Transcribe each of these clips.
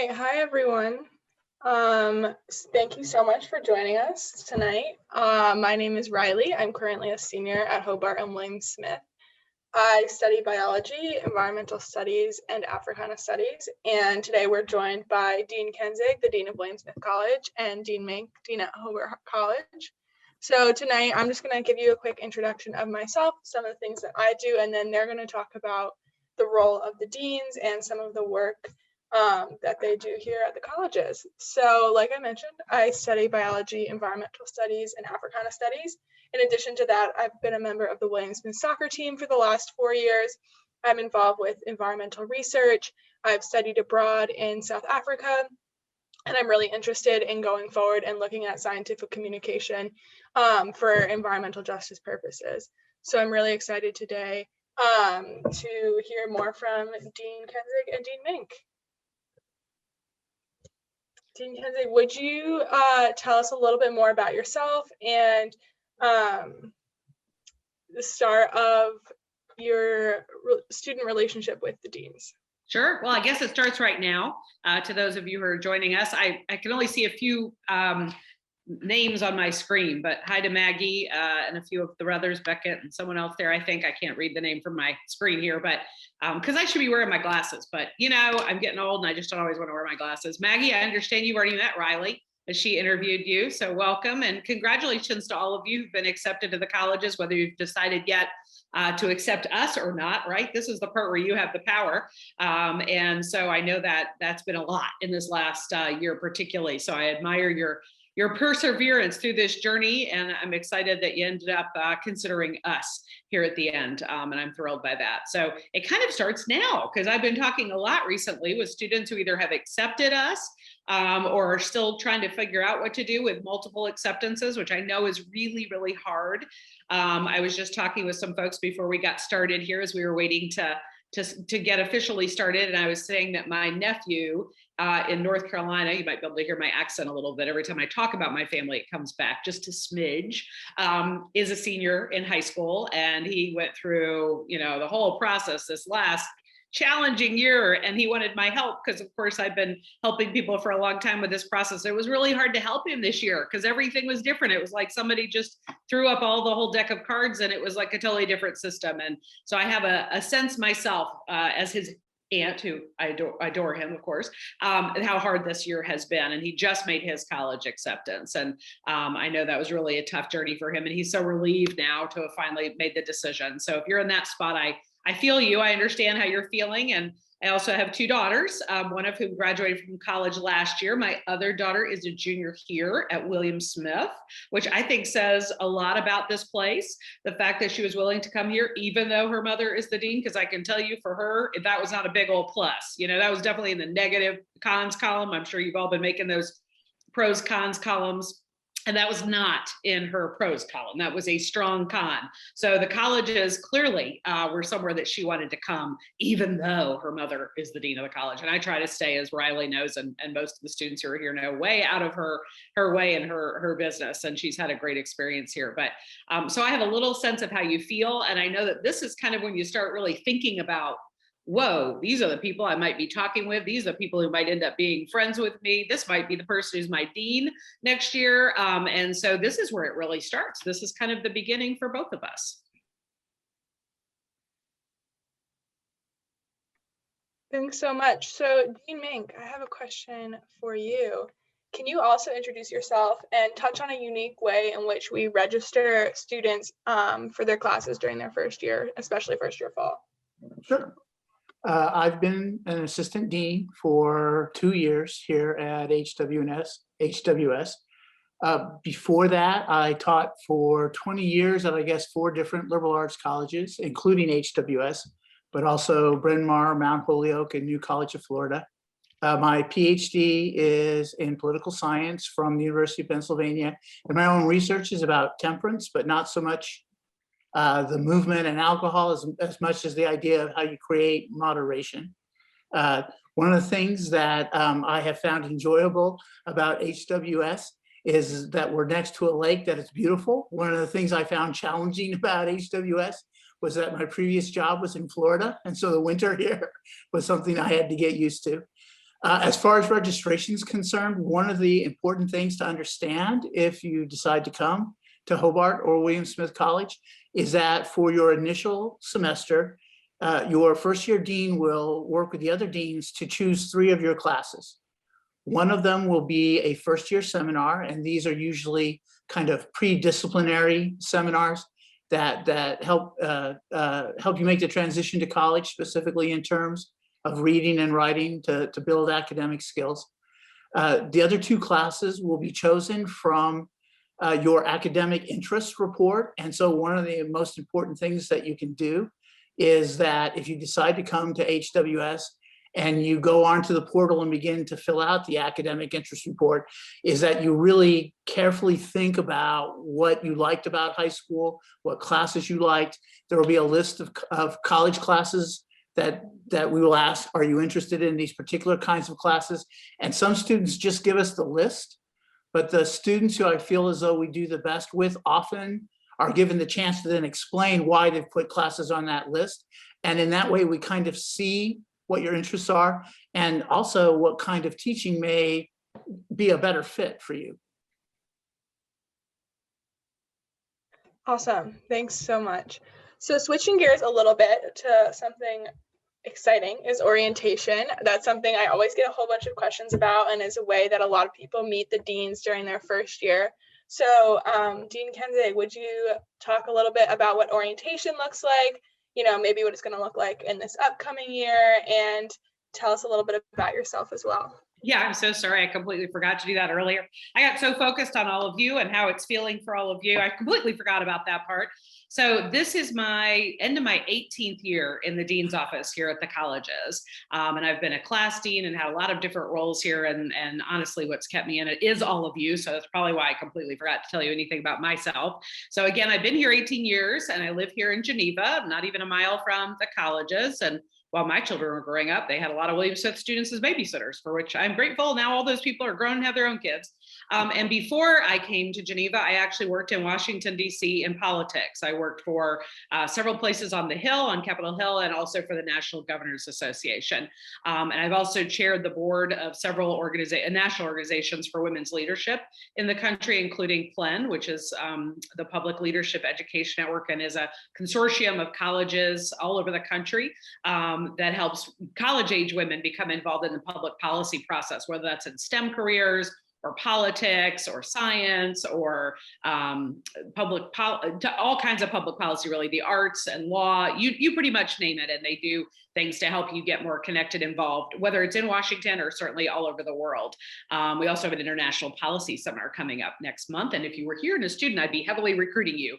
Hi everyone. Thank you so much for joining us tonight. My name is Riley. I'm currently a senior at Hobart and William Smith. I study biology, environmental studies, and Africana studies. And today we're joined by Dean Kaenzig, the Dean of William Smith College, and Dean Mink, Dean at Hobart College. So tonight I'm just going to give you a quick introduction of myself, some of the things that I do, and then they're going to talk about the role of the deans and some of the work that they do here at the colleges. So like I mentioned, I study biology, environmental studies, and Africana studies. In addition to that, I've been a member of the William Smith soccer team for the last 4 years. I'm involved with environmental research. I've studied abroad in South Africa, and I'm really interested in going forward and looking at scientific communication for environmental justice purposes. So I'm really excited today to hear more from Dean Kaenzig and Dean Mink. Dean Kaenzig, would you tell us a little bit more about yourself and the start of your student relationship with the deans? Sure. Well, I guess it starts right now. To those of you who are joining us, I can only see a few names on my screen, but hi to Maggie and a few of the others, Beckett and someone else there. I think I can't read the name from my screen here, but because I should be wearing my glasses, but you know, I'm getting old and I just don't always want to wear my glasses. Maggie, I understand you've already met Riley as she interviewed you. So welcome and congratulations to all of you who've been accepted to the colleges, whether you've decided yet to accept us or not, right? This is the part where you have the power. And so I know that that's been a lot in this last year particularly. So I admire your perseverance through this journey. And I'm excited that you ended up considering us here at the end. And I'm thrilled by that. So it kind of starts now because I've been talking a lot recently with students who either have accepted us or are still trying to figure out what to do with multiple acceptances, which I know is really, really hard. I was just talking with some folks before we got started here as we were waiting to get officially started. And I was saying that my nephew in North Carolina, you might be able to hear my accent a little bit. Every time I talk about my family, it comes back just a smidge, is a senior in high school. And he went through, you know, the whole process this last challenging year. And he wanted my help because, of course, I've been helping people for a long time with this process. It was really hard to help him this year because everything was different. It was like somebody just threw up the whole deck of cards and it was like a totally different system. And so I have a sense myself as his aunt, who I adore him, of course, how hard this year has been. And he just made his college acceptance. And I know that was really a tough journey for him. And he's so relieved now to have finally made the decision. So if you're in that spot, I feel you. I understand how you're feeling. And I also have two daughters, one of whom graduated from college last year. My other daughter is a junior here at William Smith, which I think says a lot about this place. The fact that she was willing to come here, even though her mother is the dean, because I can tell you for her, that was not a big old plus. You know, that was definitely in the negative cons column. I'm sure you've all been making those pros cons columns. And that was not in her pros column. That was a strong con. So the colleges clearly were somewhere that she wanted to come, even though her mother is the dean of the college. And I try to stay, as Riley knows, and most of the students who are here know, way out of her way and her business. And she's had a great experience here. But so I have a little sense of how you feel. And I know that this is kind of when you start really thinking about, whoa, these are the people I might be talking with. These are the people who might end up being friends with me. This might be the person who's my dean next year. And so this is where it really starts. This is kind of the beginning for both of us. Thanks so much. So Dean Mink, I have a question for you. Can you also introduce yourself and touch on a unique way in which we register students for their classes during their first year, especially first year fall? Sure. I've been an assistant dean for 2 years here at HWS. Before that, I taught for 20 years at, I guess, 4 different liberal arts colleges, including HWS, but also Bryn Mawr, Mount Holyoke, and New College of Florida. My PhD is in political science from the University of Pennsylvania, and my own research is about temperance, but not so much the movement and alcohol as much as the idea of how you create moderation. One of the things that I have found enjoyable about HWS is that we're next to a lake that is beautiful. One of the things I found challenging about HWS was that my previous job was in Florida. And so the winter here was something I had to get used to. As far as registration is concerned, one of the important things to understand if you decide to come to Hobart or William Smith College is that for your initial semester, your first year dean will work with the other deans to choose 3 of your classes. One of them will be a first year seminar, and these are usually kind of pre-disciplinary seminars that help you make the transition to college, specifically in terms of reading and writing to build academic skills. The other 2 classes will be chosen from your academic interest report. And so one of the most important things that you can do is that if you decide to come to HWS and you go onto the portal and begin to fill out the academic interest report, is that you really carefully think about what you liked about high school, what classes you liked. There will be a list of college classes that we will ask, are you interested in these particular kinds of classes? And some students just give us the list, but the students who I feel as though we do the best with often are given the chance to then explain why they've put classes on that list. And in that way, we kind of see what your interests are and also what kind of teaching may be a better fit for you. Awesome. Thanks so much. So switching gears a little bit to something exciting is orientation. That's something I always get a whole bunch of questions about, and is a way that a lot of people meet the deans during their first year. So Dean Kaenzig, would you talk a little bit about what orientation looks like, maybe what it's going to look like in this upcoming year, and tell us a little bit about yourself as well. Yeah, I'm so sorry. I completely forgot to do that earlier. I got so focused on all of you and how it's feeling for all of you. I completely forgot about that part. So this is my end of my 18th year in the dean's office here at the colleges. And I've been a class dean and had a lot of different roles here. And honestly, what's kept me in it is all of you. So that's probably why I completely forgot to tell you anything about myself. So again, I've been here 18 years and I live here in Geneva, not even a mile from the colleges. And while my children were growing up, they had a lot of William Smith students as babysitters, for which I'm grateful. Now all those people are grown and have their own kids. And before I came to Geneva, I actually worked in Washington, D.C. in politics. I worked for several places on the Hill, on Capitol Hill, and also for the National Governors Association. And I've also chaired the board of several national organizations for women's leadership in the country, including PLEN, which is the Public Leadership Education Network, and is a consortium of colleges all over the country that helps college-age women become involved in the public policy process, whether that's in STEM careers or politics or science or all kinds of public policy, really, the arts and law, you pretty much name it, and they do things to help you get more connected, involved, whether it's in Washington or certainly all over the world. We also have an international policy seminar coming up next month. And if you were here as a student, I'd be heavily recruiting you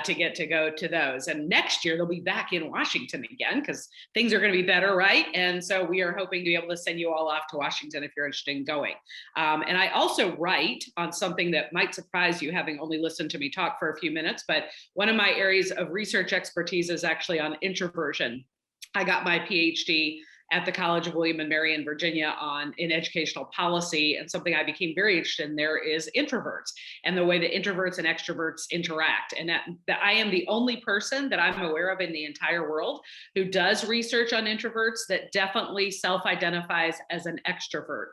to get to go to those. And next year, they'll be back in Washington again because things are going to be better, right? And so we are hoping to be able to send you all off to Washington if you're interested in going. And I also write on something that might surprise you, having only listened to me talk for a few minutes, but one of my areas of research expertise is actually on introversion. I got my PhD at the College of William and Mary in Virginia in educational policy. And something I became very interested in there is introverts and the way that introverts and extroverts interact. And that I am the only person that I'm aware of in the entire world who does research on introverts that definitely self-identifies as an extrovert.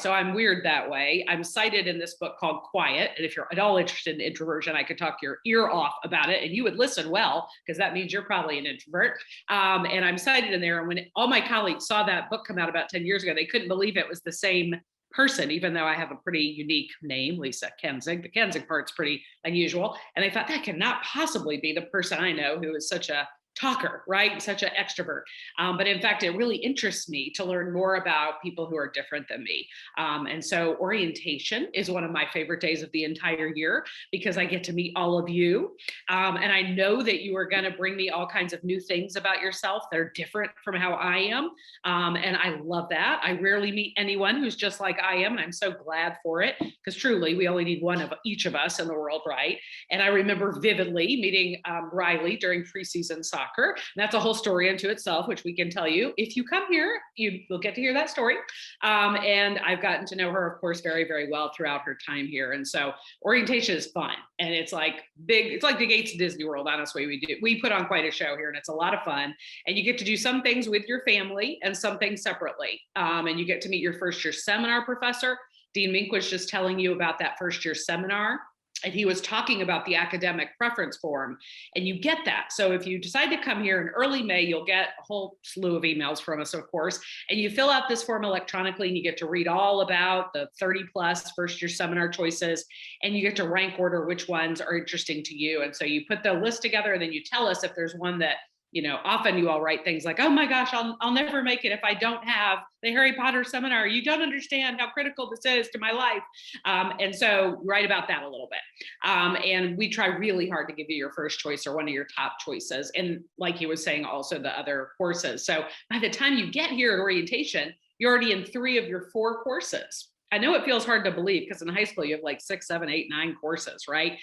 So I'm weird that way. I'm cited in this book called Quiet. And if you're at all interested in introversion, I could talk your ear off about it and you would listen well, because that means you're probably an introvert. And I'm cited in there. And when all my colleagues saw that book come out about 10 years ago, they couldn't believe it was the same person, even though I have a pretty unique name, Lisa Kaenzig. The Kaenzig part's pretty unusual. And they thought that cannot possibly be the person I know who is such a talker, right? Such an extrovert. But in fact, it really interests me to learn more about people who are different than me. And so orientation is one of my favorite days of the entire year because I get to meet all of you. And I know that you are going to bring me all kinds of new things about yourself that are different from how I am. And I love that. I rarely meet anyone who's just like I am. And I'm so glad for it because truly we only need one of each of us in the world, right? And I remember vividly meeting Riley during preseason soccer. talker. And that's a whole story unto itself, which we can tell you. If you come here, you'll get to hear that story. And I've gotten to know her, of course, very, very well throughout her time here. And so orientation is fun. And it's like it's like the gates of Disney World, honestly. We put on quite a show here, and it's a lot of fun. And you get to do some things with your family and some things separately. And you get to meet your first year seminar professor. Dean Mink was just telling you about that first year seminar. And he was talking about the academic preference form, and you get that. So if you decide to come here in early May, you'll get a whole slew of emails from us, of course, and you fill out this form electronically, and you get to read all about the 30 plus first year seminar choices, and you get to rank order which ones are interesting to you. And so you put the list together, and then you tell us if there's one that, you know, often you all write things like, oh my gosh, I'll never make it if I don't have the Harry Potter seminar. You don't understand how critical this is to my life. And so write about that a little bit. And we try really hard to give you your first choice or one of your top choices. And like he was saying, also the other courses. So by the time you get here at orientation, you're already in 3 of your 4 courses. I know it feels hard to believe because in high school you have like 6, 7, 8, 9 courses, right?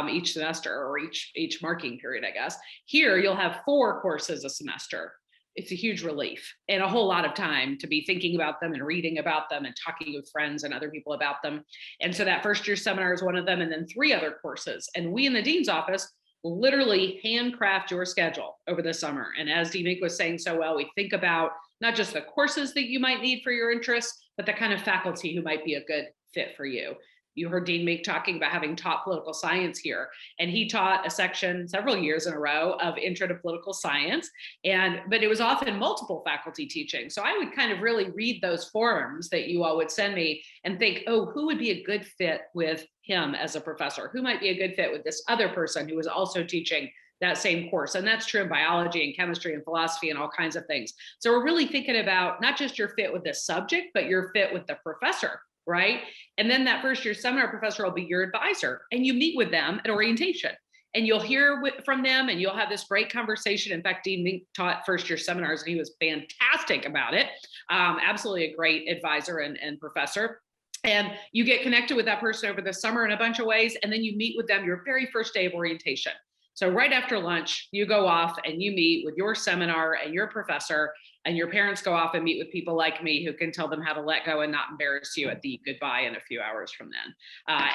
Each semester or each marking period, I guess. Here you'll have 4 courses a semester. It's a huge relief and a whole lot of time to be thinking about them and reading about them and talking with friends and other people about them. And so that first year seminar is one of them, and then 3 other courses. And we in the dean's office will literally handcraft your schedule over the summer. And as Dean Mink was saying so well, we think about not just the courses that you might need for your interests, but the kind of faculty who might be a good fit for you. You heard Dean Mink talking about having taught political science here, and he taught a section several years in a row of Intro to Political Science, but it was often multiple faculty teaching. So I would kind of really read those forums that you all would send me and think, oh, who would be a good fit with him as a professor? Who might be a good fit with this other person who is also teaching that same course? And that's true in biology and chemistry and philosophy and all kinds of things. So we're really thinking about not just your fit with the subject, but your fit with the professor, right? And then that first year seminar professor will be your advisor, and you meet with them at orientation, and you'll hear from them, and you'll have this great conversation. In fact, Dean Mink taught first year seminars, and he was fantastic about it. Absolutely a great advisor and professor. And you get connected with that person over the summer in a bunch of ways, and then you meet with them your very first day of orientation. So right after lunch, you go off and you meet with your seminar and your professor, and your parents go off and meet with people like me who can tell them how to let go and not embarrass you at the goodbye in a few hours from then.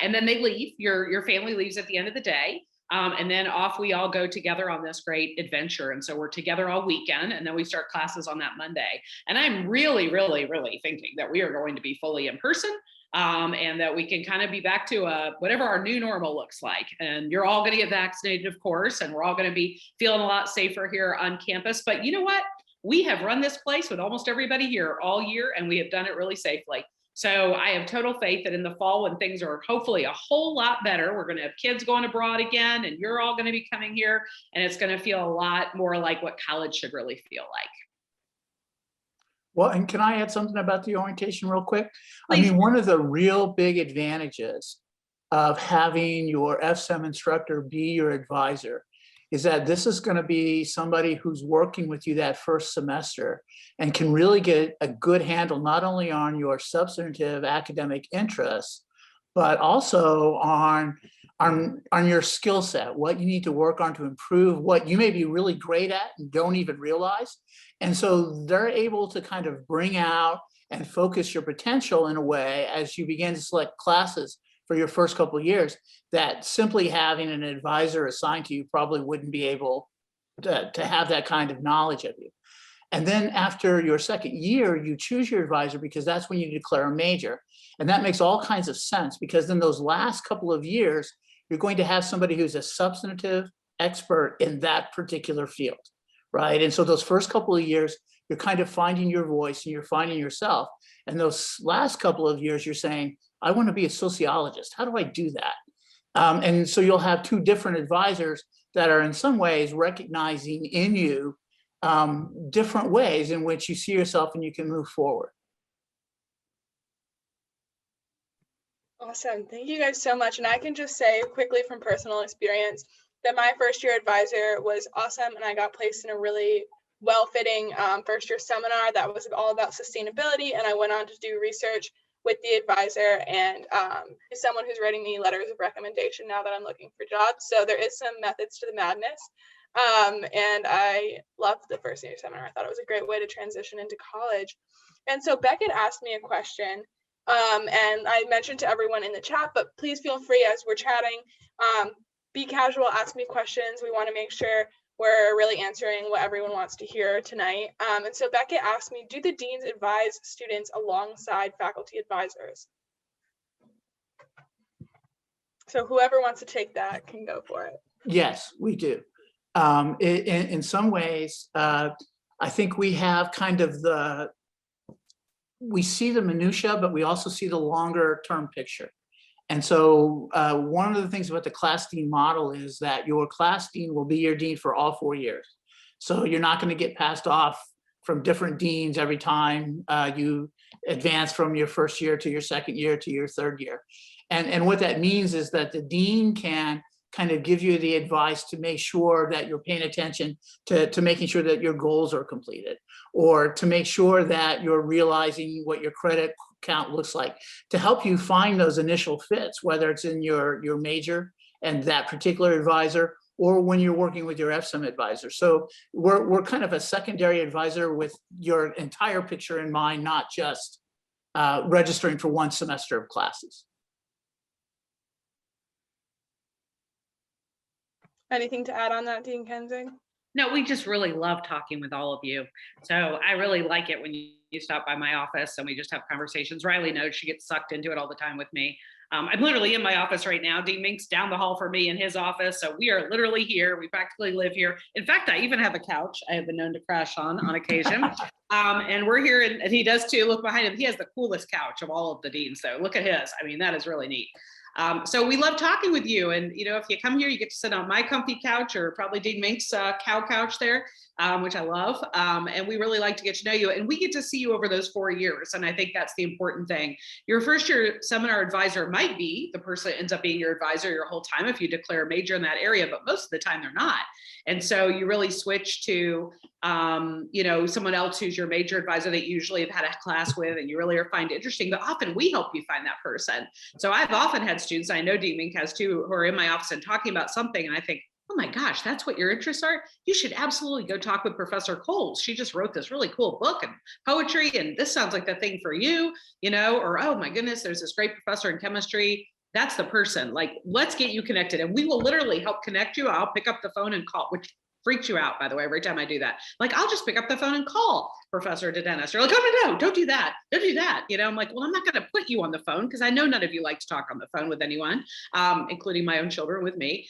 And then they leave, your family leaves at the end of the day. And then off we all go together on this great adventure. And so we're together all weekend, and then we start classes on that Monday. And I'm really, really, really thinking that we are going to be fully in person. And that we can kind of be back to whatever our new normal looks like. And you're all going to get vaccinated, of course, and we're all going to be feeling a lot safer here on campus. But you know what? We have run this place with almost everybody here all year, and we have done it really safely. So I have total faith that in the fall, when things are hopefully a whole lot better, we're going to have kids going abroad again, and you're all going to be coming here, and it's going to feel a lot more like what college should really feel like. Well, and can I add something about the orientation real quick? Please. I mean, one of the real big advantages of having your FSEM instructor be your advisor is that this is going to be somebody who's working with you that first semester and can really get a good handle not only on your substantive academic interests, but also on your skill set, what you need to work on to improve, what you may be really great at and don't even realize. And so they're able to kind of bring out and focus your potential in a way as you begin to select classes for your first couple of years that simply having an advisor assigned to you probably wouldn't be able to have that kind of knowledge of you. And then after your second year, you choose your advisor because that's when you declare a major. And that makes all kinds of sense because then those last couple of years, you're going to have somebody who's a substantive expert in that particular field, right? And so those first couple of years, you're kind of finding your voice and you're finding yourself. And those last couple of years, you're saying, I want to be a sociologist. How do I do that? And so you'll have 2 different advisors that are in some ways recognizing in you different ways in which you see yourself and you can move forward. Awesome. Thank you guys so much. And I can just say quickly from personal experience that my first year advisor was awesome, and I got placed in a really well-fitting first year seminar that was all about sustainability, and I went on to do research with the advisor, and someone who's writing me letters of recommendation now that I'm looking for jobs. So there is some methods to the madness. And I loved the first year seminar. I thought it was a great way to transition into college. And so Beckett asked me a question, and I mentioned to everyone in the chat, but please feel free as we're chatting, be casual, ask me questions. We want to make sure we're really answering what everyone wants to hear tonight. And so Beckett asked me, do the deans advise students alongside faculty advisors? So whoever wants to take that can go for it. Yes, we do. In some ways, I think we have kind of we see the minutia, but we also see the longer term picture. And so one of the things about the class dean model is that your class dean will be your dean for all 4 years. So you're not going to get passed off from different deans every time you advance from your first year to your second year to your third year. And what that means is that the dean can kind of give you the advice to make sure that you're paying attention to making sure that your goals are completed, or to make sure that you're realizing what your credit count looks like, to help you find those initial fits, whether it's in your major and that particular advisor, or when you're working with your FSIM advisor. So we're kind of a secondary advisor with your entire picture in mind, not just registering for one semester of classes. Anything to add on that, Dean Kaenzig? No, we just really love talking with all of you. So I really like it when you stop by my office and we just have conversations. Riley knows, she gets sucked into it all the time with me. I'm literally in my office right now. Dean Mink's down the hall for me in his office. So we are literally here. We practically live here. In fact, I even have a couch I have been known to crash on occasion. And we're here, and he does too. Look behind him. He has the coolest couch of all of the deans. So look at his. I mean, that is really neat. So we love talking with you. And, you know, if you come here, you get to sit on my comfy couch, or probably Dean Mink's cow couch there, which I love. And we really like to get to know you. And we get to see you over those 4 years. And I think that's the important thing. Your first year seminar advisor might be the person that ends up being your advisor your whole time if you declare a major in that area, but most of the time they're not. And so you really switch to, you know, someone else who's your major advisor that you usually have had a class with and you really find interesting, but often we help you find that person. So I've often had students, I know Dean Mink has too, who are in my office and talking about something, and I think, oh my gosh, that's what your interests are? You should absolutely go talk with Professor Coles. She just wrote this really cool book and poetry, and this sounds like the thing for you, you know, or, oh my goodness, there's this great professor in chemistry. That's the person. Like, let's get you connected, and we will literally help connect you. I'll pick up the phone and call, which freaks you out, by the way, every time I do that. Like, I'll just pick up the phone and call Professor to Dennis. You're like, oh, no, don't do that. Don't do that. You know, I'm like, well, I'm not going to put you on the phone because I know none of you like to talk on the phone with anyone, including my own children with me.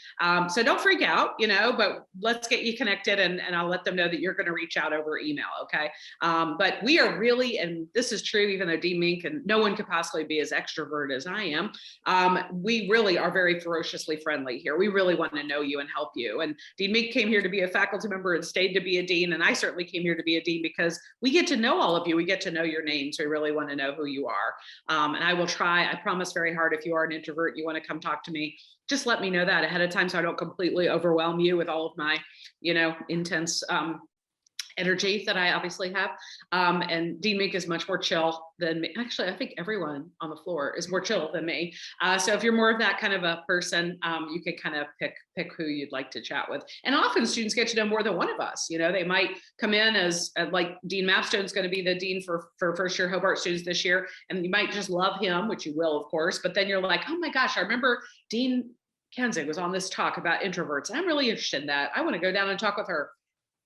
So don't freak out, you know, but let's get you connected, and I'll let them know that you're going to reach out over email. Okay. But we are really, and this is true, even though Dean Mink and no one could possibly be as extrovert as I am, we really are very ferociously friendly here. We really want to know you and help you. And Dean Mink came here to be a faculty member and stayed to be a dean. And I certainly came here to be a dean because we get to know all of you. We get to know your names. We really want to know who you are. And I will try, I promise very hard, if you are an introvert, you want to come talk to me, just let me know that ahead of time so I don't completely overwhelm you with all of my, you know, intense energy that I obviously have. And Dean Mink is much more chill than me. Actually, I think everyone on the floor is more chill than me. So if you're more of that kind of a person, you can kind of pick who you'd like to chat with. And often students get to know more than one of us. You know, they might come in as like Dean Mapstone's going to be the dean for first year Hobart students this year. And you might just love him, which you will, of course, but then you're like, oh my gosh, I remember Dean Kaenzig was on this talk about introverts. And I'm really interested in that. I want to go down and talk with her.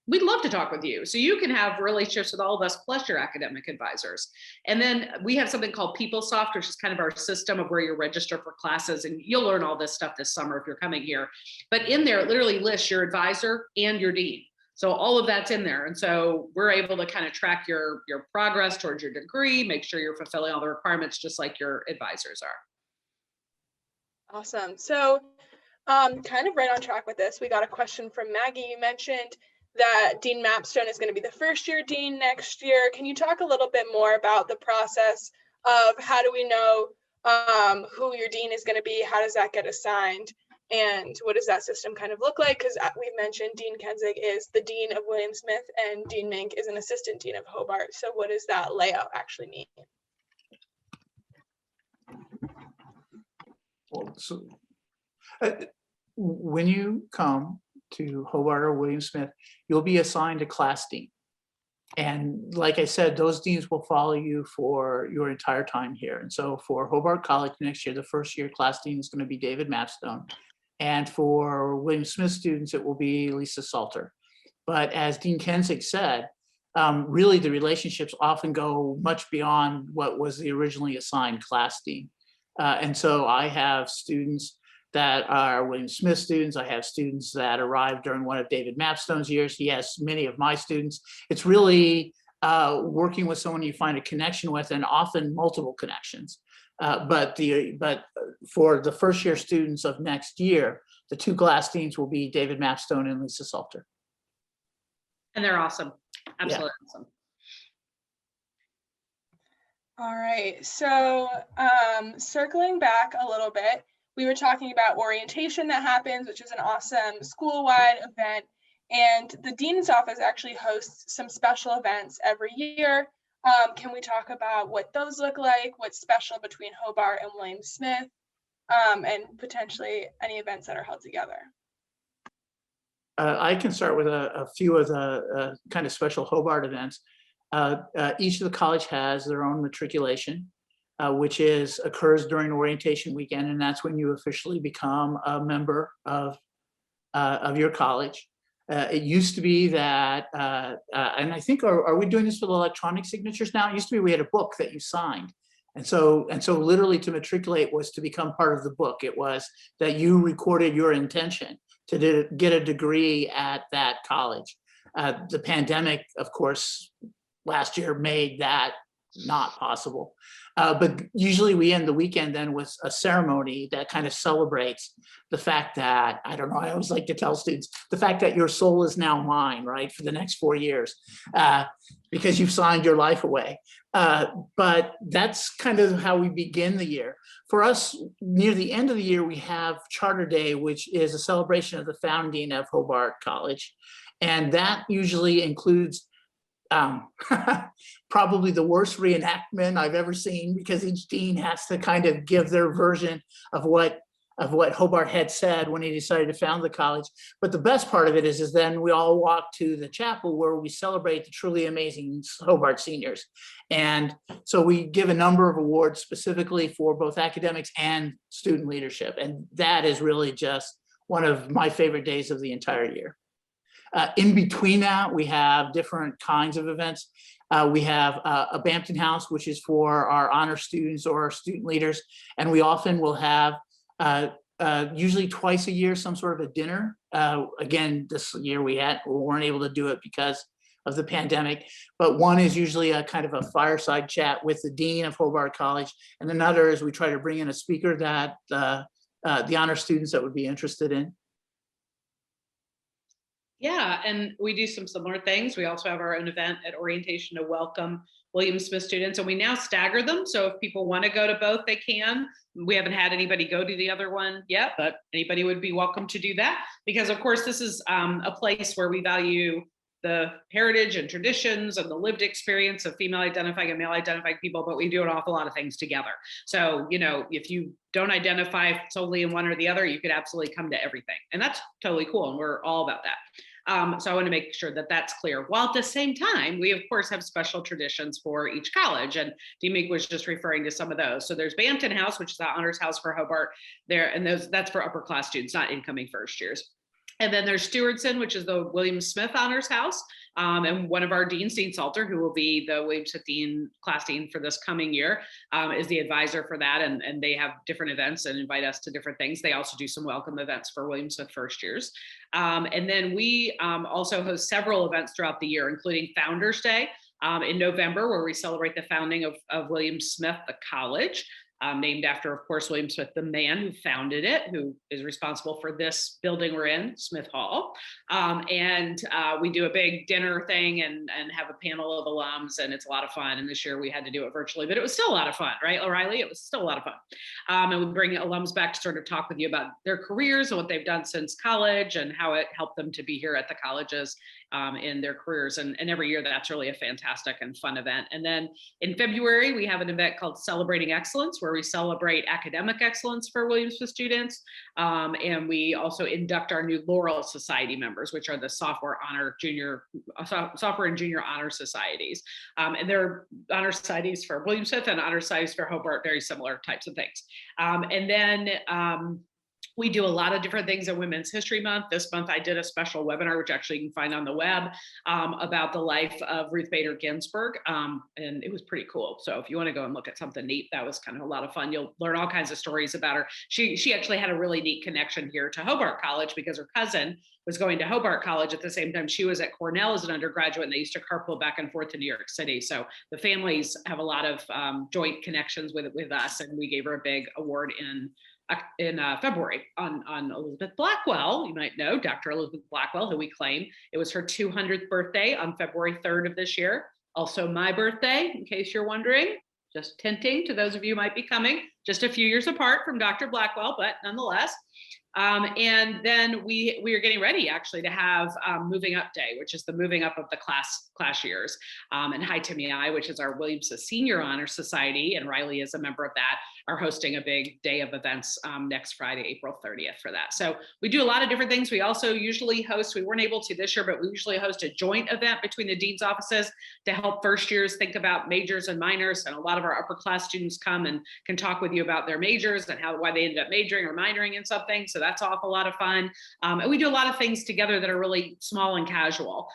We'd love to talk with you. So you can have relationships with all of us plus your academic advisors. And then we have something called PeopleSoft, which is kind of our system of where you register for classes. And you'll learn all this stuff this summer if you're coming here. But in there, it literally lists your advisor and your dean. So all of that's in there. And so we're able to kind of track your progress towards your degree, make sure you're fulfilling all the requirements just like your advisors are. Awesome. So kind of right on track with this, we got a question from Maggie. You mentioned that Dean Mapstone is going to be the first year dean next year. Can you talk a little bit more about the process of how do we know who your dean is going to be? How does that get assigned? And what does that system kind of look like? Because we've mentioned Dean Kaenzig is the dean of William Smith and Dean Mink is an assistant dean of Hobart. So what does that layout actually mean? Well, so when you come to Hobart or William Smith, you'll be assigned a class dean. And like I said, those deans will follow you for your entire time here. And so for Hobart College next year, the first year class dean is going to be David Mapstone. And for William Smith students, it will be Lisa Salter. But as Dean Kaenzig said, really the relationships often go much beyond what was the originally assigned class dean. And so I have students that are William Smith students. I have students that arrived during one of David Mapstone's years. He has many of my students. It's really working with someone you find a connection with, and often multiple connections. But for the first year students of next year, the two class deans will be David Mapstone and Lisa Salter. And they're awesome. Absolutely awesome. All right, so circling back a little bit, we were talking about orientation that happens, which is an awesome school-wide event. And the dean's office actually hosts some special events every year. Can we talk about what those look like, what's special between Hobart and William Smith, and potentially any events that are held together? I can start with a few of the kind of special Hobart events. Each of the college has their own matriculation, which occurs during orientation weekend, and that's when you officially become a member of your college. It used to be that, and I think, are we doing this with electronic signatures now? It used to be we had a book that you signed. And so literally to matriculate was to become part of the book. It was that you recorded your intention to get a degree at that college. The pandemic, of course, last year made that not possible. But usually we end the weekend then with a ceremony that kind of celebrates the fact that, I don't know, I always like to tell students, the fact that your soul is now mine, right, for the next 4 years, because you've signed your life away. But that's kind of how we begin the year. For us, near the end of the year, we have Charter Day, which is a celebration of the founding of Hobart College. And that usually includes probably the worst reenactment I've ever seen, because each dean has to kind of give their version of what Hobart had said when he decided to found the college. But the best part of it is then we all walk to the chapel where we celebrate the truly amazing Hobart seniors. And so we give a number of awards specifically for both academics and student leadership. And that is really just one of my favorite days of the entire year. In between that, we have different kinds of events. We have a Bampton House, which is for our honor students or our student leaders. And we often will have, usually twice a year, some sort of a dinner. Again, this year we weren't able to do it because of the pandemic, but one is usually a kind of a fireside chat with the dean of Hobart College. And another is we try to bring in a speaker that the honor students that would be interested in. Yeah, and we do some similar things. We also have our own event at orientation to welcome William Smith students, and we now stagger them. So if people want to go to both, they can. We haven't had anybody go to the other one yet, but anybody would be welcome to do that, because of course this is a place where we value the heritage and traditions and the lived experience of female identifying and male identifying people, but we do an awful lot of things together. So, you know, if you don't identify solely in one or the other, you could absolutely come to everything. And that's totally cool. And we're all about that. So I want to make sure that that's clear. While at the same time, we of course have special traditions for each college, and Dean Mink was just referring to some of those. So there's Bampton House, which is the honors house for Hobart there, and that's for upper class students, not incoming first years. And then there's Stewardson, which is the William Smith Honors House. And one of our deans, Dean Salter, who will be the William Smith class dean for this coming year, is the advisor for that. And they have different events and invite us to different things. They also do some welcome events for William Smith first years. And then we also host several events throughout the year, including Founders Day in November, where we celebrate the founding of William Smith, the college. Named after, of course, William Smith, the man who founded it, who is responsible for this building we're in, Smith Hall. And we do a big dinner thing and have a panel of alums, and it's a lot of fun. And this year we had to do it virtually, but it was still a lot of fun, right, O'Reilly? It was still a lot of fun. And we bring alums back to sort of talk with you about their careers and what they've done since college and how it helped them to be here at the colleges in their careers. And every year that's really a fantastic and fun event. And then in February, we have an event called Celebrating Excellence, where where we celebrate academic excellence for William Smith students. And we also induct our new Laurel Society members, which are the sophomore and junior honor societies. And they're honor societies for William Smith and honor societies for Hobart, very similar types of things. And then we do a lot of different things in Women's History Month. This month, I did a special webinar, which actually you can find on the web, about the life of Ruth Bader Ginsburg. And it was pretty cool. So if you want to go and look at something neat, that was kind of a lot of fun. You'll learn all kinds of stories about her. She actually had a really neat connection here to Hobart College because her cousin was going to Hobart College at the same time she was at Cornell as an undergraduate, and they used to carpool back and forth to New York City. So the families have a lot of joint connections with us, and we gave her a big award in February on Elizabeth Blackwell. You might know Dr. Elizabeth Blackwell, who we claim. It was her 200th birthday on February 3rd of this year. Also my birthday, in case you're wondering, just hinting to those of you who might be coming, just a few years apart from Dr. Blackwell, but nonetheless. And then we are getting ready actually to have moving up day, which is the moving up of the class years. And Hi Timmy I, which is our Williams Senior Honor Society, and Riley is a member of that, are hosting a big day of events next Friday, April 30th for that. So we do a lot of different things. We also usually host, we weren't able to this year, but we usually host a joint event between the dean's offices to help first years think about majors and minors. And a lot of our upper class students come and can talk with you about their majors and why they ended up majoring or minoring in something. So that's an awful lot of fun. And we do a lot of things together that are really small and casual.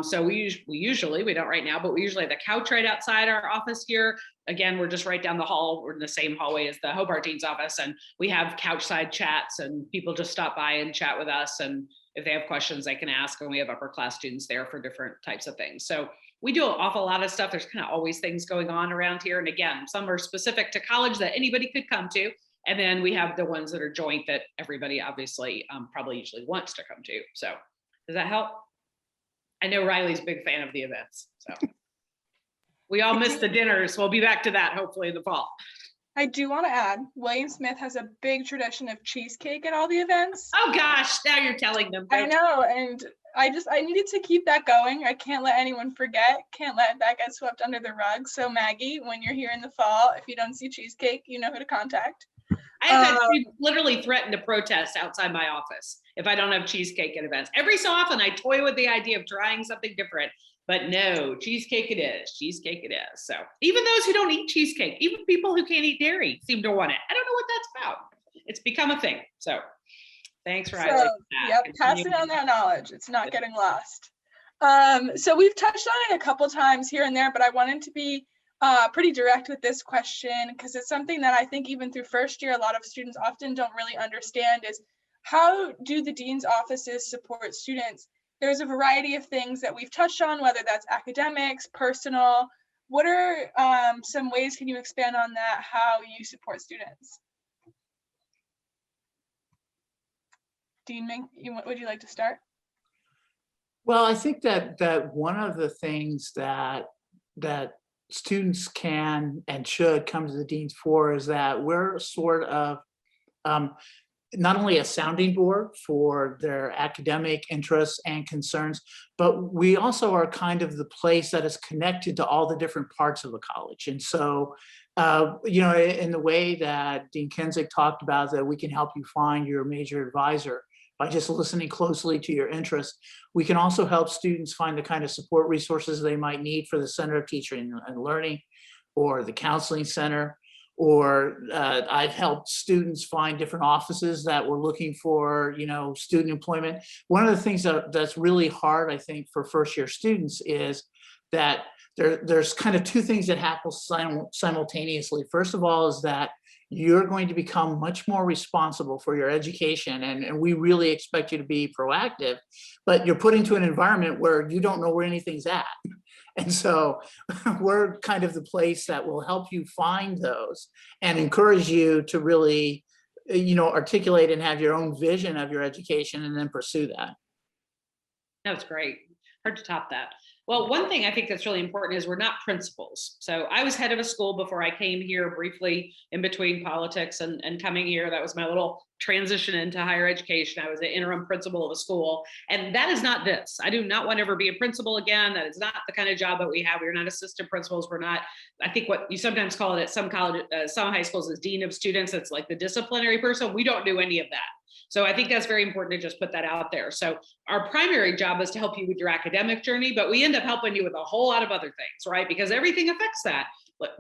So we don't right now, but we usually have the couch right outside our office here. Again, we're just right down the hall. We're in the same hallway as the Hobart Dean's office, and we have couchside chats, and people just stop by and chat with us. And if they have questions, they can ask, and we have upper class students there for different types of things. So we do an awful lot of stuff. There's kind of always things going on around here. And again, some are specific to college that anybody could come to. And then we have the ones that are joint that everybody obviously probably usually wants to come to. So does that help? I know Riley's a big fan of the events. So we all miss the dinners. We'll be back to that hopefully in the fall. I do want to add, William Smith has a big tradition of cheesecake at all the events. Oh gosh, now you're telling them. I know, and I needed to keep that going. I can't let anyone forget, can't let that get swept under the rug. So Maggie, when you're here in the fall, if you don't see cheesecake, you know who to contact. I have literally threatened to protest outside my office if I don't have cheesecake at events. Every so often I toy with the idea of trying something different, but no, cheesecake it is, cheesecake it is. So even those who don't eat cheesecake, even people who can't eat dairy seem to want it. I don't know what that's about. It's become a thing. So thanks for highlighting that. Yep, passing on that knowledge. It's not getting lost. So we've touched on it a couple times here and there, but I wanted to be pretty direct with this question because it's something that I think even through first year, a lot of students often don't really understand is how do the dean's offices support students? There's a variety of things that we've touched on, whether that's academics, personal. What are some ways, can you expand on that, how you support students? Dean Mink, would you like to start? Well, I think that one of the things that students can and should come to the deans for is that we're sort of not only a sounding board for their academic interests and concerns, but we also are kind of the place that is connected to all the different parts of a college. And so, you know, in the way that Dean Kaenzig talked about, that we can help you find your major advisor by just listening closely to your interests, we can also help students find the kind of support resources they might need for the Center of Teaching and Learning or the Counseling Center. Or I've helped students find different offices that were looking for, you know, student employment. One of the things that's really hard, I think, for first year students is that there's kind of two things that happen simultaneously. First of all is that you're going to become much more responsible for your education, and we really expect you to be proactive, but you're put into an environment where you don't know where anything's at. And so we're kind of the place that will help you find those and encourage you to really, you know, articulate and have your own vision of your education and then pursue that. That was great. Hard to top that. Well, one thing I think that's really important is we're not principals. So I was head of a school before I came here briefly in between politics and coming here. That was my little transition into higher education. I was an interim principal of a school, and that is not this. I do not want to ever be a principal again. That is not the kind of job that we have. We're not assistant principals. We're not, I think what you sometimes call it at some college, some high schools is dean of students. It's like the disciplinary person. We don't do any of that. So I think that's very important to just put that out there. So our primary job is to help you with your academic journey, but we end up helping you with a whole lot of other things, right? Because everything affects that.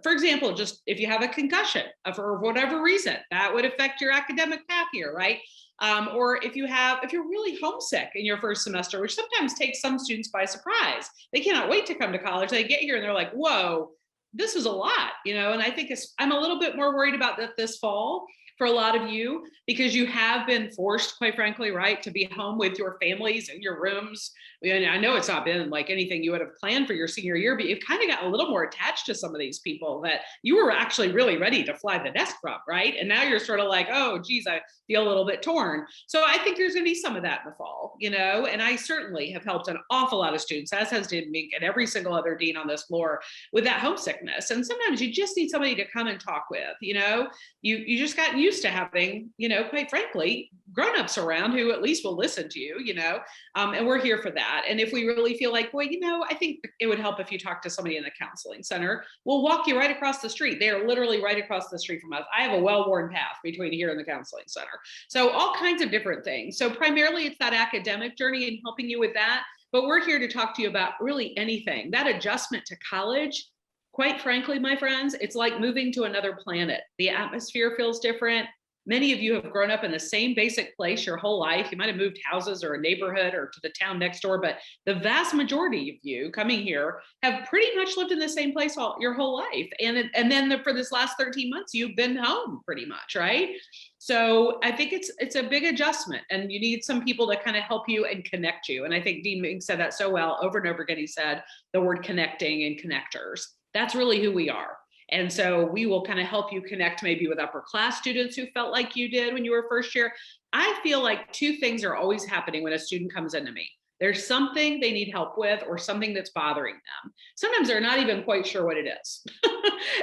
For example, just if you have a concussion for whatever reason, that would affect your academic path here, right? Or if you're really homesick in your first semester, which sometimes takes some students by surprise. They cannot wait to come to college. They get here and they're like, whoa, this is a lot, and I think I'm a little bit more worried about that this fall for a lot of you, because you have been forced, quite frankly, right, to be home with your families in your rooms. And I know it's not been like anything you would have planned for your senior year, but you've kind of got a little more attached to some of these people that you were actually really ready to fly the desk from, right? And now you're sort of like, oh, geez, I feel a little bit torn. So I think there's going to be some of that in the fall, and I certainly have helped an awful lot of students, as has did Mink and every single other dean on this floor, with that homesickness. And sometimes you just need somebody to come and talk with, you just got used to having, quite frankly, grownups around who at least will listen to you, and we're here for that. And if we really feel like, well, I think it would help if you talk to somebody in the counseling center, we'll walk you right across the street. They are literally right across the street from us. I have a well-worn path between here and the counseling center. So all kinds of different things. So primarily it's that academic journey and helping you with that. But we're here to talk to you about really anything. That adjustment to college, quite frankly, my friends, it's like moving to another planet. The atmosphere feels different. Many of you have grown up in the same basic place your whole life. You might have moved houses or a neighborhood or to the town next door, but the vast majority of you coming here have pretty much lived in the same place your whole life. And then for this last 13 months, you've been home pretty much, right? So I think it's a big adjustment, and you need some people to kind of help you and connect you. And I think Dean Mink said that so well over and over again. He said the word connecting and connectors. That's really who we are. And so we will kind of help you connect maybe with upper class students who felt like you did when you were first year. I feel like two things are always happening when a student comes into me. There's something they need help with or something that's bothering them. Sometimes they're not even quite sure what it is.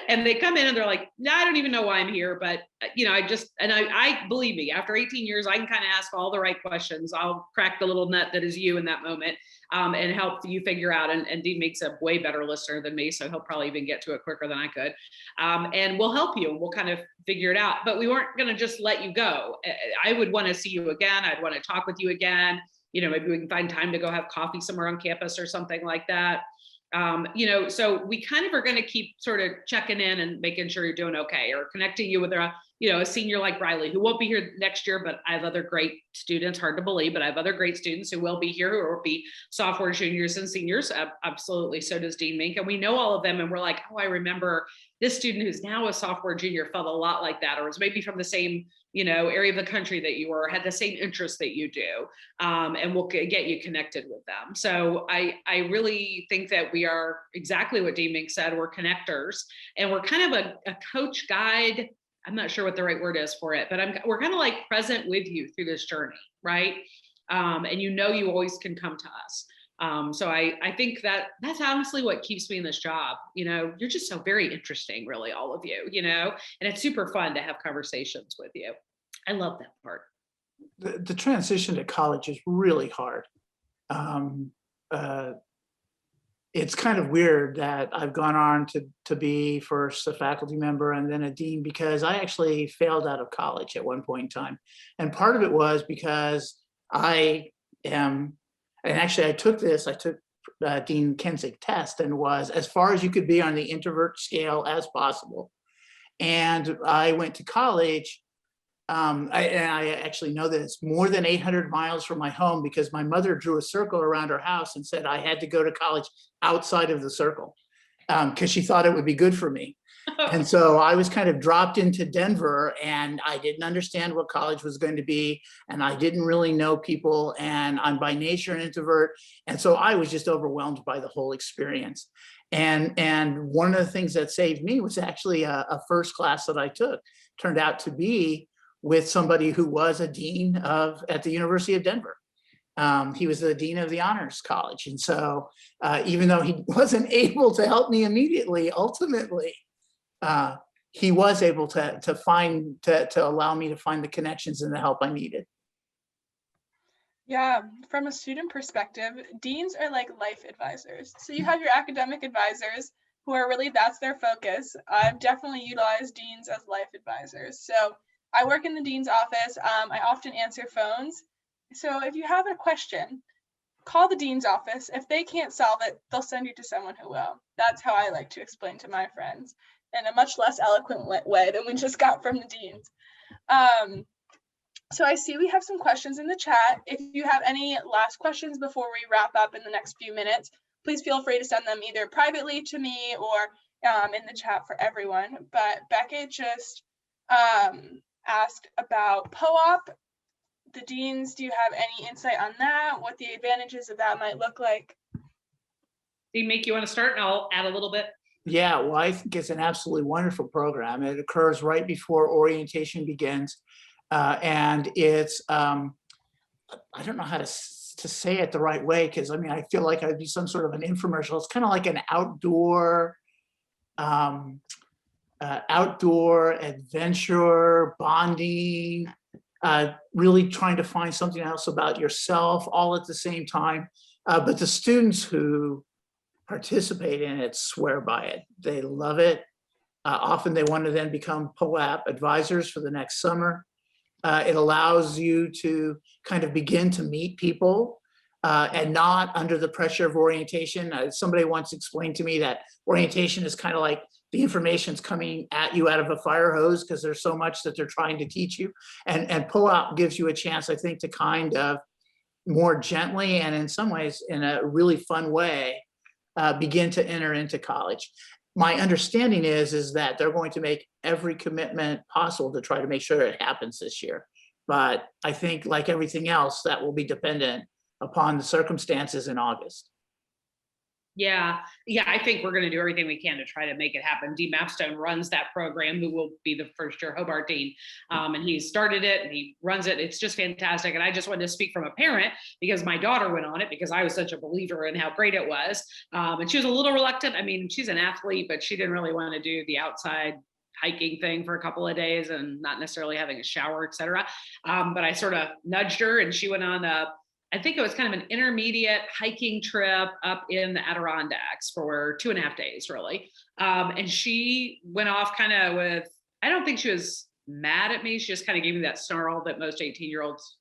And they come in and they're like, no, I don't even know why I'm here. But, I believe me, after 18 years, I can kind of ask all the right questions. I'll crack the little nut that is you in that moment and help you figure out. And Dean makes a way better listener than me, so he'll probably even get to it quicker than I could. And we'll help you and we'll kind of figure it out. But we weren't going to just let you go. I would want to see you again. I'd want to talk with you again. Maybe we can find time to go have coffee somewhere on campus or something like that. So we kind of are going to keep sort of checking in and making sure you're doing okay, or connecting you with a senior like Riley, who won't be here next year, but I have other great students, hard to believe, but I have other great students who will be here, who will be sophomores, juniors, and seniors. Absolutely. So does Dean Mink. And we know all of them. And we're like, oh, I remember this student who's now a sophomore, junior felt a lot like that, or was maybe from the same, area of the country that you were, had the same interests that you do. And we'll get you connected with them. So I really think that we are exactly what Dean Mink said. We're connectors, and we're kind of a coach guide. I'm not sure what the right word is for it, but we're kind of like present with you through this journey, right? And you always can come to us. So I think that's honestly what keeps me in this job. You're just so very interesting, really, all of you, and it's super fun to have conversations with you. I love that part. The transition to college is really hard. It's kind of weird that I've gone on to be first a faculty member and then a dean, because I actually failed out of college at one point in time. And part of it was because I took Dean Kaenzig test and was as far as you could be on the introvert scale as possible. And I went to college. I actually know that it's more than 800 miles from my home, because my mother drew a circle around her house and said I had to go to college outside of the circle because she thought it would be good for me. And so I was kind of dropped into Denver, and I didn't understand what college was going to be, and I didn't really know people, and I'm by nature an introvert. And so I was just overwhelmed by the whole experience. And one of the things that saved me was actually a first class that I took. Turned out to be with somebody who was a dean at the University of Denver. He was the dean of the honors college. And so even though he wasn't able to help me immediately, ultimately, he was able to allow me to find the connections and the help I needed. Yeah, from a student perspective, deans are like life advisors. So you have your academic advisors who are really, that's their focus. I've definitely utilized deans as life advisors. So I work in the dean's office. I often answer phones. So if you have a question, call the dean's office. If they can't solve it, they'll send you to someone who will. That's how I like to explain to my friends in a much less eloquent way than we just got from the deans. So I see we have some questions in the chat. If you have any last questions before we wrap up in the next few minutes, please feel free to send them either privately to me or in the chat for everyone. But Beckett just asked about POAP. The deans, do you have any insight on that? What the advantages of that might look like? Dean Mink, you want to start, and I'll add a little bit? Yeah, well, I think it's an absolutely wonderful program. It occurs right before orientation begins. And it's, I don't know how to say it the right way, because I mean, I feel like I'd be some sort of an infomercial. It's kind of like an outdoor adventure, bonding, really trying to find something else about yourself all at the same time. But the students who participate in it swear by it. They love it. Often they want to then become POAP advisors for the next summer. It allows you to kind of begin to meet people and not under the pressure of orientation. Somebody once explained to me that orientation is kind of like the information's coming at you out of a fire hose because there's so much that they're trying to teach you. And POAP gives you a chance, I think, to kind of more gently and in some ways in a really fun way begin to enter into college. My understanding is that they're going to make every commitment possible to try to make sure it happens this year. But I think, like everything else, that will be dependent upon the circumstances in August. Yeah, I think we're going to do everything we can to try to make it happen. Dean Mapstone runs that program, who will be the first year Hobart Dean. And he started it and he runs it. It's just fantastic. And I just wanted to speak from a parent because my daughter went on it because I was such a believer in how great it was. And she was a little reluctant. I mean, she's an athlete, but she didn't really want to do the outside hiking thing for a couple of days and not necessarily having a shower, et cetera. But I sort of nudged her and she went on I think it was kind of an intermediate hiking trip up in the Adirondacks for 2.5 days, really. And she went off kind of with, I don't think she was mad at me. She just kind of gave me that snarl that most 18-year-olds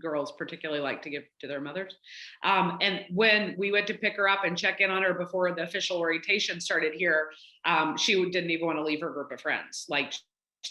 girls particularly like to give to their mothers. And when we went to pick her up and check in on her before the official orientation started here, she didn't even want to leave her group of friends. Like,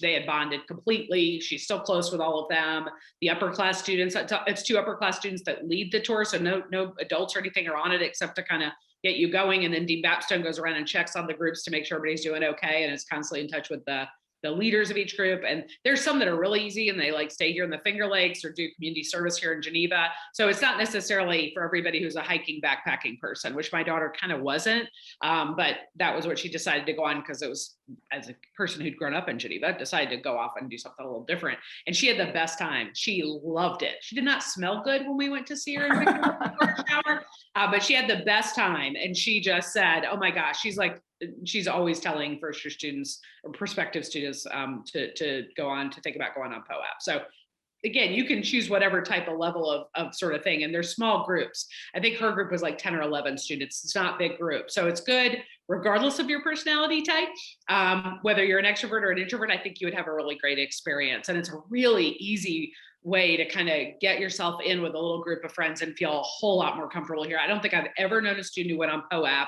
they had bonded completely. She's still close with all of them. The upper class students, it's 2 upper class students that lead the tour. So no adults or anything are on it except to kind of get you going. And then Dean Bapstone goes around and checks on the groups to make sure everybody's doing okay. And is constantly in touch with the leaders of each group. And there's some that are really easy and they like stay here in the Finger Lakes or do community service here in Geneva. So it's not necessarily for everybody who's a hiking, backpacking person, which my daughter kind of wasn't. But that was what she decided to go on because it was, as a person who'd grown up in Geneva, decided to go off and do something a little different. And she had the best time. She loved it. She did not smell good when we went to see her and pick her up for a shower, but she had the best time. And she just said, oh my gosh, she's always telling first year students or prospective students to go on, to think about going on POAP. So again, you can choose whatever type of level of sort of thing. And there's small groups. I think her group was like 10 or 11 students. It's not a big group. So it's good regardless of your personality type. Whether you're an extrovert or an introvert, I think you would have a really great experience. And it's a really easy way to kind of get yourself in with a little group of friends and feel a whole lot more comfortable here. I don't think I've ever known a student who went on POAP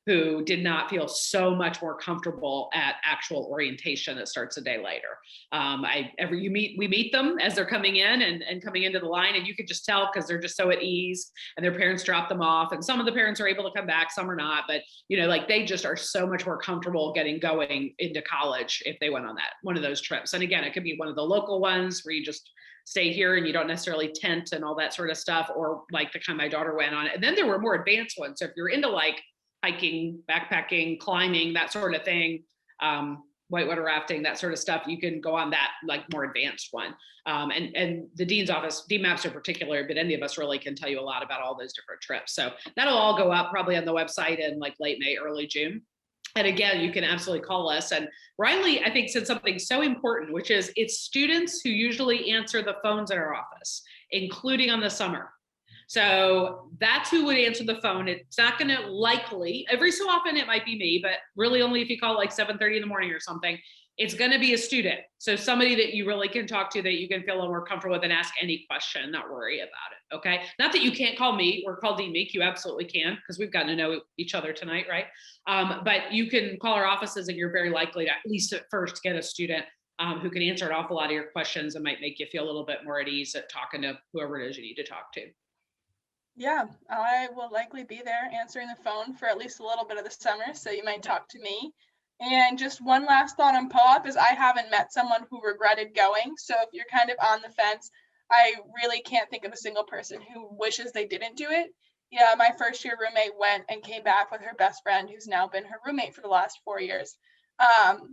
who did not feel so much more comfortable at actual orientation that starts a day later. We meet them as they're coming in and coming into the line, and you could just tell because they're just so at ease and their parents drop them off. And some of the parents are able to come back, some are not, but like they just are so much more comfortable getting going into college if they went on one of those trips. And again, it could be one of the local ones where you just stay here and you don't necessarily tent and all that sort of stuff, or like the kind my daughter went on. And then there were more advanced ones. So if you're into like hiking, backpacking, climbing, that sort of thing, whitewater rafting, that sort of stuff, you can go on that like more advanced one. And the dean's office, DMAPs in particular, but any of us really can tell you a lot about all those different trips. So that'll all go up probably on the website in like late May, early June. And again, you can absolutely call us. And Riley, I think, said something so important, which is it's students who usually answer the phones in our office, including on the summer. So that's who would answer the phone. It's not going to likely, every so often it might be me, but really only if you call like 7:30 in the morning or something, it's going to be a student. So somebody that you really can talk to, that you can feel a little more comfortable with and ask any question, not worry about it. Okay. Not that you can't call me or call Dean Meek. You absolutely can, because we've gotten to know each other tonight. Right. But you can call our offices and you're very likely to, at least at first, get a student who can answer an awful lot of your questions and might make you feel a little bit more at ease at talking to whoever it is you need to talk to. Yeah, I will likely be there answering the phone for at least a little bit of the summer, so you might talk to me. And just one last thought on POAP is I haven't met someone who regretted going. So if you're kind of on the fence, I really can't think of a single person who wishes they didn't do it. Yeah, my first year roommate went and came back with her best friend, who's now been her roommate for the last 4 years.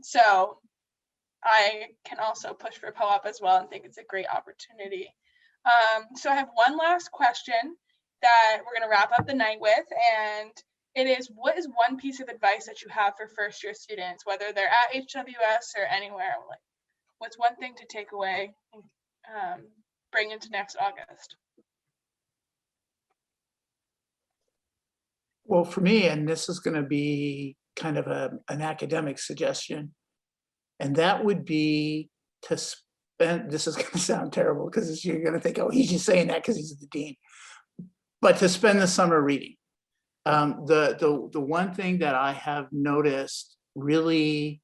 So I can also push for POAP as well and think it's a great opportunity. So I have one last question that we're going to wrap up the night with, and it is, what is one piece of advice that you have for first year students, whether they're at HWS or anywhere? Like, what's one thing to take away and bring into next August? Well, for me, and this is going to be kind of an academic suggestion, and that would be to spend, this is going to sound terrible because you're going to think, oh, he's just saying that because he's the dean, but to spend the summer reading. The one thing that I have noticed really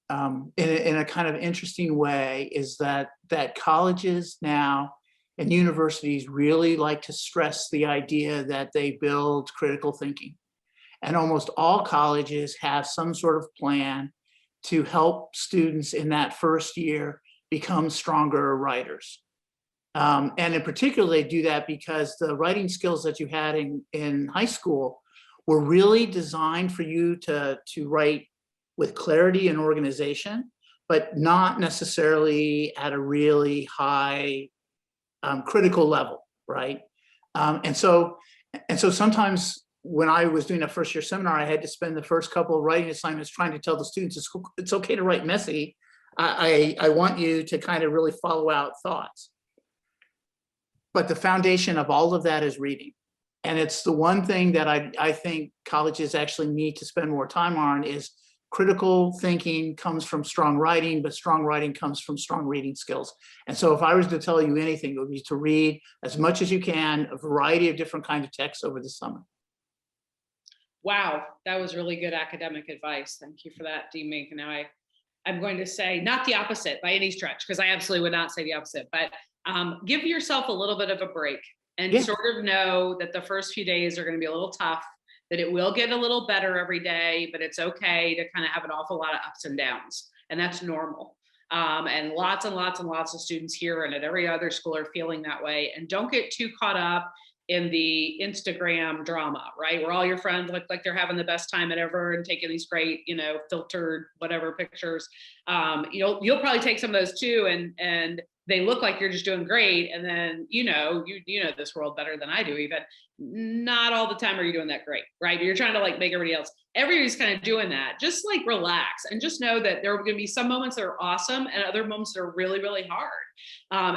in a kind of interesting way is that colleges now and universities really like to stress the idea that they build critical thinking. And almost all colleges have some sort of plan to help students in that first year become stronger writers. And in particular, they do that because the writing skills that you had in high school were really designed for you to write with clarity and organization, but not necessarily at a really high critical level, right? And so sometimes when I was doing a first year seminar, I had to spend the first couple of writing assignments trying to tell the students it's okay to write messy. I want you to kind of really follow out thoughts. But the foundation of all of that is reading. And it's the one thing that I think colleges actually need to spend more time on is critical thinking comes from strong writing, but strong writing comes from strong reading skills. And so if I was to tell you anything, it would be to read as much as you can, a variety of different kinds of texts over the summer. Wow, that was really good academic advice. Thank you for that, Dean Mink. Now I'm going to say not the opposite by any stretch, because I absolutely would not say the opposite, but give yourself a little bit of a break and sort of know that the first few days are going to be a little tough, that it will get a little better every day, but it's okay to kind of have an awful lot of ups and downs, and that's normal. And lots and lots and lots of students here and at every other school are feeling that way. And don't get too caught up in the Instagram drama, right? Where all your friends look like they're having the best time ever and taking these great, filtered whatever pictures. You'll probably take some of those too, and they look like you're just doing great. And then, you know this world better than I do, even. Not all the time are you doing that great, right? You're trying to like make everybody's kind of doing that. Just like relax and just know that there are going to be some moments that are awesome and other moments that are really, really hard.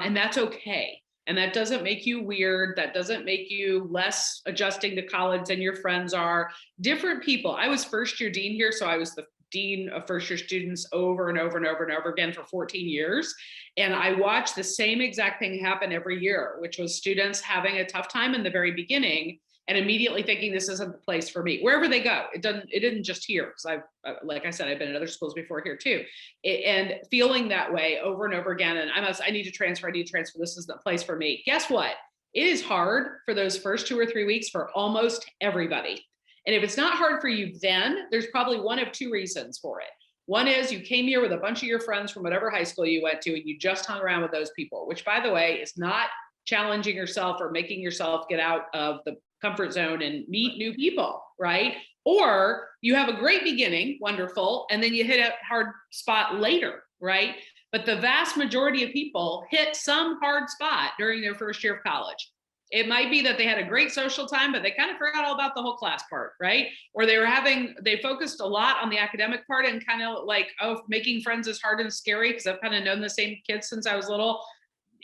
And that's okay. And that doesn't make you weird. That doesn't make you less adjusting to college than your friends are. Different people. I was first year dean here, so I was the dean of first year students over and over and over and over again for 14 years. And I watched the same exact thing happen every year, which was students having a tough time in the very beginning and immediately thinking this isn't the place for me, wherever they go. It didn't just here, because like I said, I've been in other schools before here too. And feeling that way over and over again. And I need to transfer. This is the place for me. Guess what? It is hard for those first 2 or 3 weeks for almost everybody. And if it's not hard for you then, there's probably one of two reasons for it. One is you came here with a bunch of your friends from whatever high school you went to, and you just hung around with those people, which, by the way, is not challenging yourself or making yourself get out of the comfort zone and meet new people, right? Or you have a great beginning, wonderful, and then you hit a hard spot later, right? But the vast majority of people hit some hard spot during their first year of college. It might be that they had a great social time, but they kind of forgot all about the whole class part, right? Or they focused a lot on the academic part and kind of like, oh, making friends is hard and scary, because I've kind of known the same kids since I was little,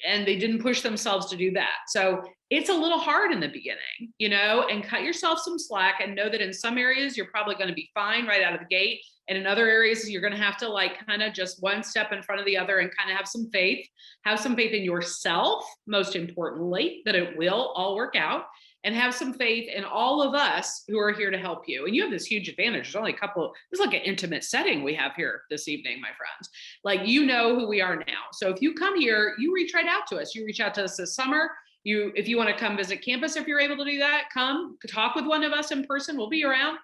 and they didn't push themselves to do that. So it's a little hard in the beginning, and cut yourself some slack and know that in some areas you're probably going to be fine right out of the gate. And in other areas, you're going to have to like kind of just one step in front of the other and kind of have some faith in yourself, most importantly, that it will all work out, and have some faith in all of us who are here to help you. And you have this huge advantage. There's only this is like an intimate setting we have here this evening, my friends. Like, who we are now. So if you come here, you reach right out to us. You reach out to us this summer. If you want to come visit campus, if you're able to do that, come talk with one of us in person. We'll be around,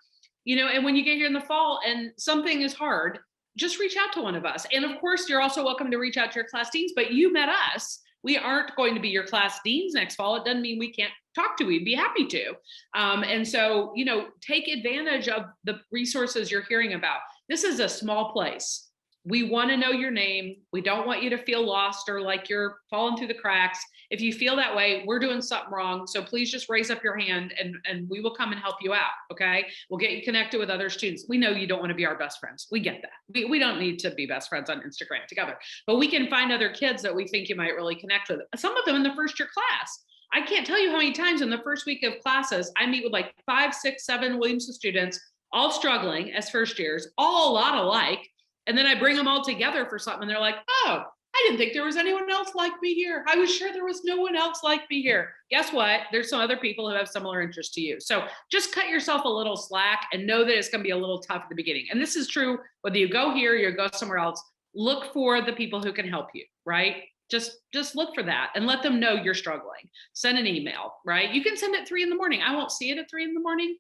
and when you get here in the fall and something is hard, just reach out to one of us. And of course, you're also welcome to reach out to your class deans, but you met us. We aren't going to be your class deans next fall. It doesn't mean we can't talk to you. We'd be happy to. And so, take advantage of the resources you're hearing about. This is a small place. We want to know your name. We don't want you to feel lost or like you're falling through the cracks. If you feel that way, we're doing something wrong. So please just raise up your hand and we will come and help you out. Okay. We'll get you connected with other students. We know you don't want to be our best friends. We get that. We don't need to be best friends on Instagram together, but we can find other kids that we think you might really connect with. Some of them in the first year class. I can't tell you how many times in the first week of classes, I meet with like 5, 6, 7 Williamson students, all struggling as first years, all a lot alike. And then I bring them all together for something and they're like, oh, I didn't think there was anyone else like me here. I was sure there was no one else like me here. Guess what? There's some other people who have similar interests to you. So just cut yourself a little slack and know that it's going to be a little tough at the beginning. And this is true whether you go here or you go somewhere else. Look for the people who can help you, right? Just look for that and let them know you're struggling. Send an email, right? You can send it at 3 a.m. I won't see it at 3 a.m,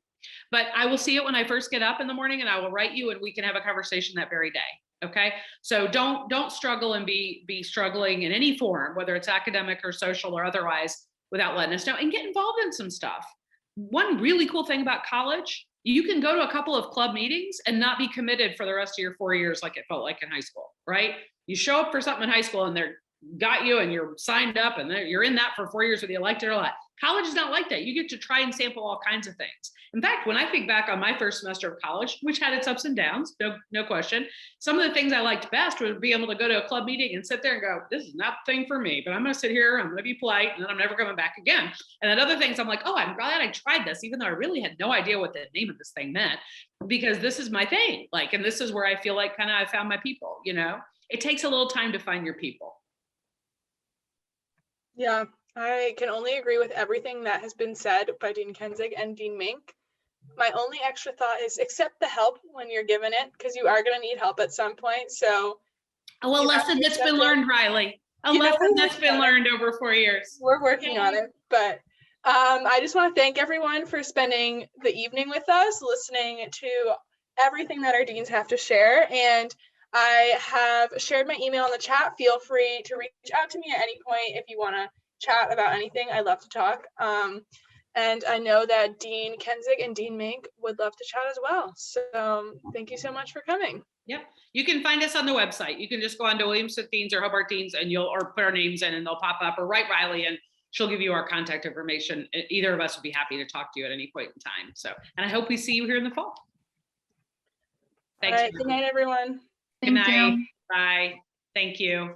but I will see it when I first get up in the morning and I will write you and we can have a conversation that very day. Okay. So don't struggle and be struggling in any form, whether it's academic or social or otherwise, without letting us know, and get involved in some stuff. One really cool thing about college, you can go to a couple of club meetings and not be committed for the rest of your 4 years like it felt like in high school, right? You show up for something in high school and they're got you and you're signed up and you're in that for 4 years whether you liked it or not. College is not like that. You get to try and sample all kinds of things. In fact, when I think back on my first semester of college, which had its ups and downs, no question, some of the things I liked best would be able to go to a club meeting and sit there and go, this is not the thing for me, but I'm going to sit here, I'm going to be polite, and then I'm never coming back again. And then other things, I'm like, oh, I'm glad I tried this, even though I really had no idea what the name of this thing meant, because this is my thing. Like, and this is where I feel like kind of I found my people, It takes a little time to find your people. Yeah, I can only agree with everything that has been said by Dean Kaenzig and Dean Mink. My only extra thought is accept the help when you're given it, because you are going to need help at some point. So, a lesson that's been learned, Riley. A lesson that's been learned over 4 years. We're working on it, but I just want to thank everyone for spending the evening with us, listening to everything that our deans have to share. And I have shared my email in the chat. Feel free to reach out to me at any point if you want to chat about anything. I love to talk. And I know that Dean Kaenzig and Dean Mink would love to chat as well. So thank you so much for coming. Yep. You can find us on the website. You can just go on to William Smith Deans or Hobart Deans and or put our names in and they'll pop up, or write Riley and she'll give you our contact information. Either of us would be happy to talk to you at any point in time. So, and I hope we see you here in the fall. Thanks. All right, good night, everyone. Good night. Bye. Thank you.